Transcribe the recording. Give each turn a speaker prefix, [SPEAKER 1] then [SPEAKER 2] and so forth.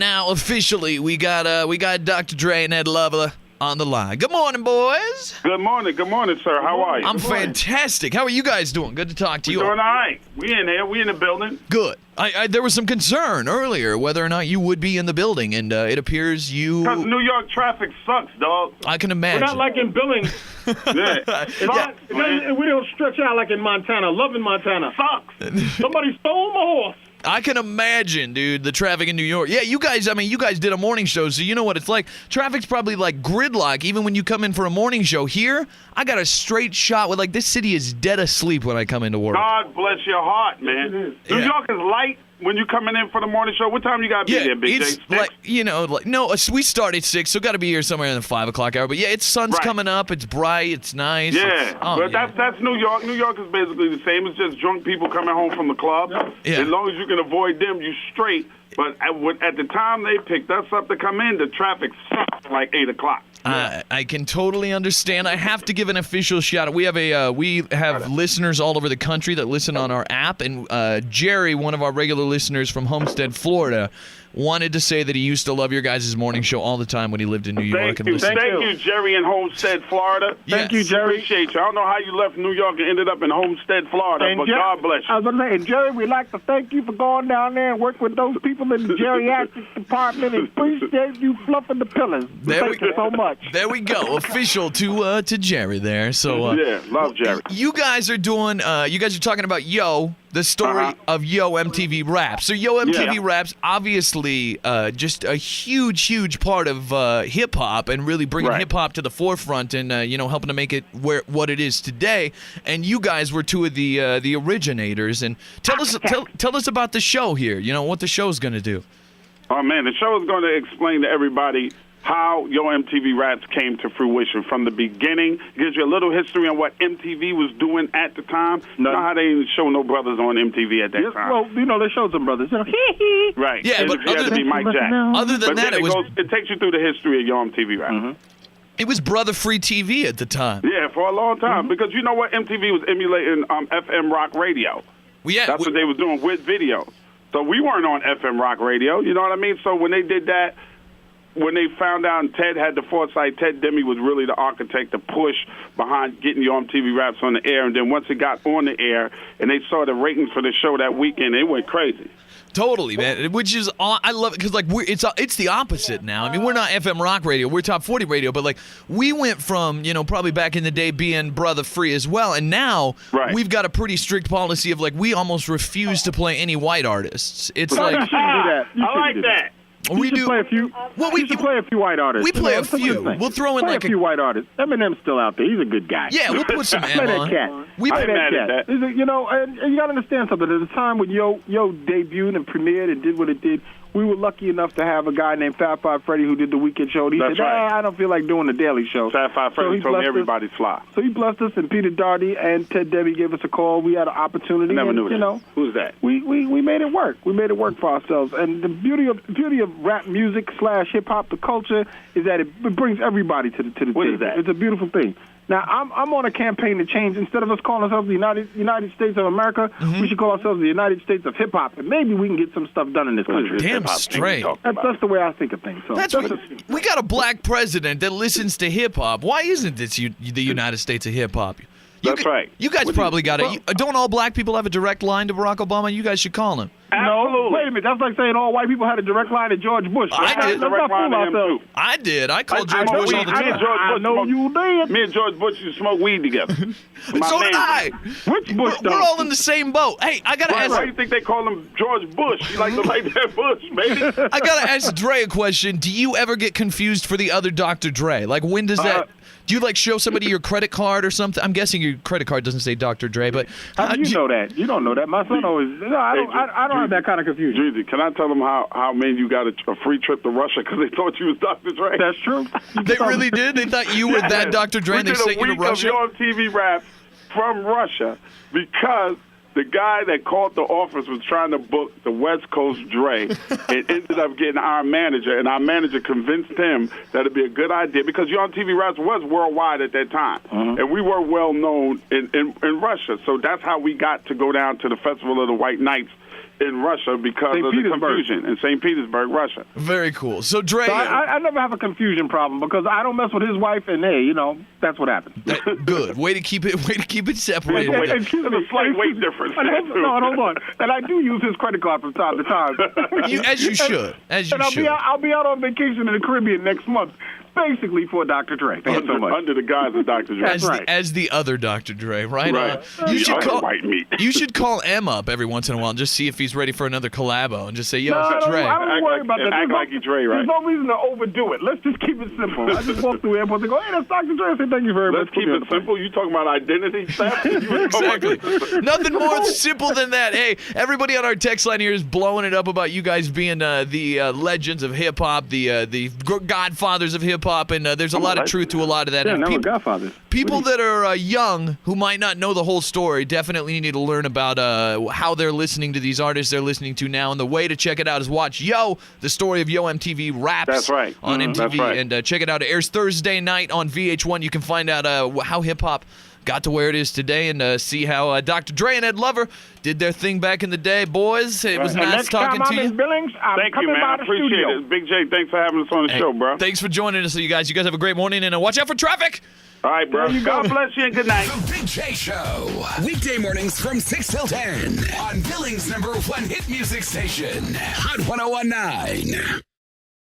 [SPEAKER 1] now officially we got Dr. Dre and Ed Lover on the line. Good morning, boys.
[SPEAKER 2] Good morning, sir. How are you?
[SPEAKER 1] I'm fantastic. How are you guys doing? Good to talk to you.
[SPEAKER 2] We're doing all right. We in here. We in the building.
[SPEAKER 1] Good. There was some concern earlier whether or not you would be in the building, and it appears you...
[SPEAKER 2] Because New York traffic sucks, dog.
[SPEAKER 1] I can imagine.
[SPEAKER 3] We're not like in Billings. We don't stretch out like in Montana. Love in Montana. Sucks. Somebody stole my horse.
[SPEAKER 1] I can imagine, dude, the traffic in New York. Yeah, you guys did a morning show, so you know what it's like. Traffic's probably like gridlock even when you come in for a morning show. Here, I got a straight shot with, like, this city is dead asleep when I come into work.
[SPEAKER 2] God bless your heart, man. New York is light when you coming in for the morning show. What time you got to be there, Big J?
[SPEAKER 1] We start at 6, so got to be here somewhere in the 5 o'clock hour. But yeah, sun's coming up. It's bright. It's nice.
[SPEAKER 2] Yeah, that's New York. New York is basically the same. It's just drunk people coming home from the club. Yeah. As long as you can avoid them, you straight. But at the time they picked us up to come in, the traffic sucked like 8 o'clock.
[SPEAKER 1] I can totally understand. I have to give an official shout out. We have listeners all over the country that listen on our app, and Jerry, one of our regular listeners from Homestead, Florida, wanted to say that he used to love your guys' morning show all the time when he lived in New York.
[SPEAKER 2] Thank you, Jerry in Homestead, Florida.
[SPEAKER 3] Thank you, Jerry.
[SPEAKER 2] Appreciate you. I don't know how you left New York and ended up in Homestead, Florida, but God bless you.
[SPEAKER 3] I was going to say, and Jerry, we'd like to thank you for going down there and working with those people in the geriatric department, and appreciate you fluffing the pillows. Thank you so much.
[SPEAKER 1] There we go. Official to Jerry there. So
[SPEAKER 2] love Jerry.
[SPEAKER 1] You guys are doing. You guys are talking about the story of MTV Raps. So MTV Raps, obviously, just a huge part of hip hop, and really bringing hip hop to the forefront, and helping to make it what it is today. And you guys were two of the originators. And tell us about the show here. What the show's going to do.
[SPEAKER 2] Oh man, the show is going to explain to everybody how MTV Raps came to fruition from the beginning. It gives you a little history on what MTV was doing at the time. You know how they didn't show no brothers on MTV at that time.
[SPEAKER 3] Well, they showed some brothers.
[SPEAKER 2] Right. Yeah, but it had to be Mike Jack.
[SPEAKER 1] Other than that,
[SPEAKER 2] it takes you through the history of MTV Raps.
[SPEAKER 1] Mm-hmm. It was brother-free TV at the time.
[SPEAKER 2] Yeah, for a long time. Because you know what? MTV was emulating FM rock radio. That's what they were doing with videos. So we weren't on FM rock radio. You know what I mean? So when they did that, when they found out Ted had the foresight, Ted Demme was really the architect, the push behind getting your MTV Raps on the air. And then once it got on the air and they saw the ratings for the show that weekend, it went crazy.
[SPEAKER 1] Totally, man. Which is, I love it, because it's the opposite now. I mean, we're not FM rock radio, we're top 40 radio, but we went from probably back in the day being brother free as well, and now we've got a pretty strict policy of we almost refuse to play any white artists. It's
[SPEAKER 3] you shouldn't do that.
[SPEAKER 2] I like that.
[SPEAKER 3] We do play a few. We play a few white artists.
[SPEAKER 1] We play a few. We'll throw in
[SPEAKER 3] a few white artists. Eminem's still out there. He's a good guy.
[SPEAKER 1] Yeah, we'll put some M on.
[SPEAKER 3] Play that cat.
[SPEAKER 1] We play
[SPEAKER 3] that cat. And you got to understand something. At the time when Yo debuted and premiered and did what it did, we were lucky enough to have a guy named Fat Five Freddy who did the weekend show. He said, I don't feel like doing the Daily Show.
[SPEAKER 2] Fat Five Freddy told me everybody's fly.
[SPEAKER 3] So he blessed us, and Peter Doherty and Ted Demme gave us a call. We had an opportunity.
[SPEAKER 2] I never knew that. Who's that?
[SPEAKER 3] We made it work. We made it work for ourselves. And the beauty of rap music / hip hop, the culture, is that it brings everybody to the table.
[SPEAKER 2] What is that?
[SPEAKER 3] It's a beautiful thing. Now, I'm on a campaign to change. Instead of us calling ourselves the United States of America, we should call ourselves the United States of hip-hop, and maybe we can get some stuff done in this country.
[SPEAKER 1] Damn straight.
[SPEAKER 3] That's the way I think of things. So
[SPEAKER 1] we got a black president that listens to hip-hop. Why isn't this the United States of hip-hop?
[SPEAKER 2] That's right.
[SPEAKER 1] You guys probably got it. Don't all black people have a direct line to Barack Obama? You guys should call him.
[SPEAKER 3] No, wait a minute. That's like saying all white people had a direct line to George Bush.
[SPEAKER 1] I did. I did. I called George Bush all the time.
[SPEAKER 3] I know you did.
[SPEAKER 2] Me and George Bush used to smoke weed together.
[SPEAKER 1] So did I.
[SPEAKER 3] Which Bush?
[SPEAKER 1] We're all in the same boat. Hey, I gotta ask.
[SPEAKER 2] Why do you think they call him George Bush? You like to like that Bush, baby.
[SPEAKER 1] I gotta ask Dre a question. Do you ever get confused for the other Dr. Dre? When does that? Do you show somebody your credit card or something? I'm guessing your credit card doesn't say Dr. Dre, but
[SPEAKER 3] how do you know that? You don't know that. My son always. No, I don't have that kind of confusion.
[SPEAKER 2] Jeezy, can I tell them how man you got a free trip to Russia because they thought you was Dr. Dre?
[SPEAKER 3] That's true.
[SPEAKER 1] They really did. They thought you were that Dr. Dre. And they sent you to Russia.
[SPEAKER 2] We did a week of MTV Raps from Russia because the guy that called the office was trying to book the West Coast Dre. It ended up getting our manager, and our manager convinced him that it'd be a good idea because MTV Raps was worldwide at that time, and we were well known in Russia. So that's how we got to go down to the Festival of the White Knights in Russia because of the confusion in St. Petersburg, Russia.
[SPEAKER 1] Very cool. So, Dre,
[SPEAKER 3] I never have a confusion problem because I don't mess with his wife, and that's what happens.
[SPEAKER 1] Good. Way to keep it separated.
[SPEAKER 2] There's a slight weight difference.
[SPEAKER 3] Hold on. And I do use his credit card from time to time.
[SPEAKER 1] As you should.
[SPEAKER 3] I'll be out on vacation in the Caribbean next month. Basically for Dr. Dre. Thank you so much.
[SPEAKER 2] Under the guise of Dr. Dre.
[SPEAKER 3] That's right.
[SPEAKER 1] As the other Dr. Dre, right?
[SPEAKER 2] Right.
[SPEAKER 1] You should call M up every once in a while and just see if he's ready for another collabo and just say, yo,
[SPEAKER 3] it's Dre.
[SPEAKER 2] I
[SPEAKER 3] don't worry about that.
[SPEAKER 2] Act like he's Dre, right?
[SPEAKER 3] There's no reason to overdo it. Let's just keep it simple. I just walk through airports and go, hey, that's Dr. Dre. I say, thank you very much.
[SPEAKER 2] Let's keep it simple. You talking about identity theft?
[SPEAKER 1] Exactly. Nothing more simple than that. Hey, everybody on our text line here is blowing it up about you guys being the legends of hip-hop, the godfathers of hip-hop, and there's a lot of truth to a lot of that.
[SPEAKER 3] Yeah,
[SPEAKER 1] and
[SPEAKER 3] Godfathers.
[SPEAKER 1] People that are young who might not know the whole story definitely need to learn about how they're listening to these artists they're listening to now. And the way to check it out is watch Yo, the story of Yo MTV Raps.
[SPEAKER 2] That's right.
[SPEAKER 1] On MTV.
[SPEAKER 2] That's right.
[SPEAKER 1] And check it out. It airs Thursday night on VH1. You can find out how hip-hop got to where it is today and see how Dr. Dre and Ed Lover did their thing back in the day. Boys, it was nice talking to you.
[SPEAKER 2] Thank you, man. I appreciate it. Big J, thanks for having us on the show, bro.
[SPEAKER 1] Thanks for joining us, you guys. You guys have a great morning, and watch out for traffic.
[SPEAKER 2] All right, bro. God bless you and good night.
[SPEAKER 4] The Big J Show. Weekday mornings from 6 till 10 on Billings' #1 hit music station, Hot 101.9.